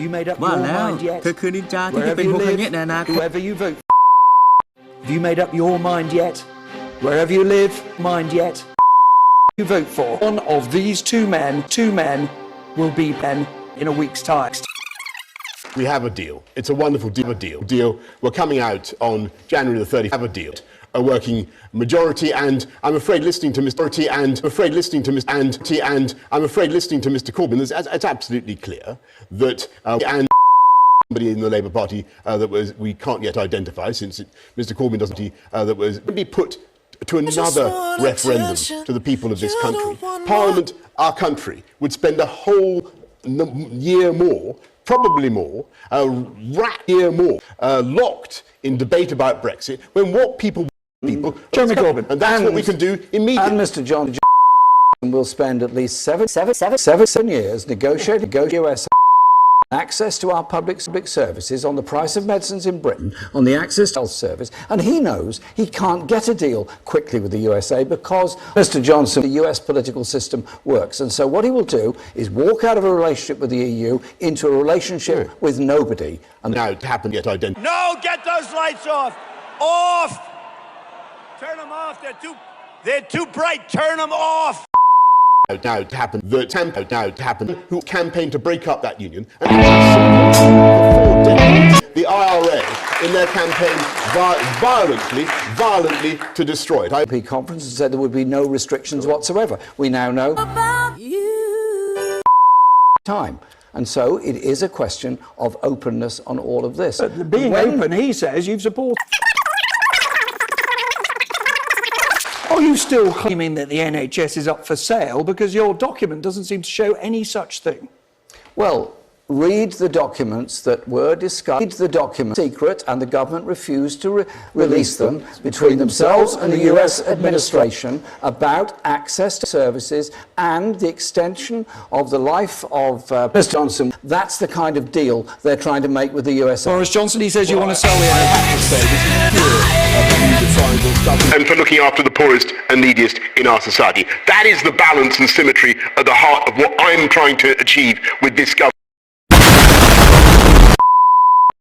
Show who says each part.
Speaker 1: you made up
Speaker 2: ว่า
Speaker 1: your
Speaker 2: แล้ว
Speaker 1: mind yet?
Speaker 2: เธอคือนินจาที่จะ
Speaker 1: Wherever
Speaker 2: เป็น
Speaker 1: you
Speaker 2: โฮคาเงะ
Speaker 1: live,
Speaker 2: ในอนาคต
Speaker 1: whoever you vote. Have you made up your mind yet? Wherever you live, mind yet? You vote for. One of these two men will be pen in a week's time.
Speaker 3: We have a deal. It's a wonderful deal. We're coming out on January the 30th. Have a deal. A working majority, and I'm afraid listening to Mr. Corbyn, it's absolutely clear that and somebody in the Labour Party that we can't yet identify, since Mr. Corbyn doesn't that was be put to another referendum to the people of this country. Parliament, our country, would spend a whole year more, probably more, locked in debate about Brexit, when what people
Speaker 1: Jeremy Corbyn,
Speaker 3: and that's what we can do immediately.
Speaker 1: And Mr. Johnson will spend at least seven years negotiating USA access to our public services, on the price of medicines in Britain, on the access to health service, and he knows he can't get a deal quickly with the USA because, Mr. Johnson, the US political system works. And so what he will do is walk out of a relationship with the EU into a relationship with nobody. And
Speaker 3: now it happened yet identified.
Speaker 4: No, get those lights off! Off! Turn them off, they're too bright, turn them off!
Speaker 3: Now it happened. Who campaigned to break up that union, and the IRA in their campaign violently to destroy it.
Speaker 1: The conference said there would be no restrictions whatsoever. We now know time. And so it is a question of openness on all of this.
Speaker 5: But being open, he says, you've supported. Are you still claiming that the NHS is up for sale because your document doesn't seem to show any such thing?
Speaker 1: Well, read the documents that were discussed. The documents secret, and the government refused to release them between themselves and the US administration about access to services and the extension of the life of Mr. Johnson. That's the kind of deal they're trying to make with the USA.
Speaker 5: Boris Johnson, he says you want to sell the NHS.
Speaker 3: And for looking after the poorest and neediest in our society. That is the balance and symmetry at the heart of what I'm trying to achieve with this government.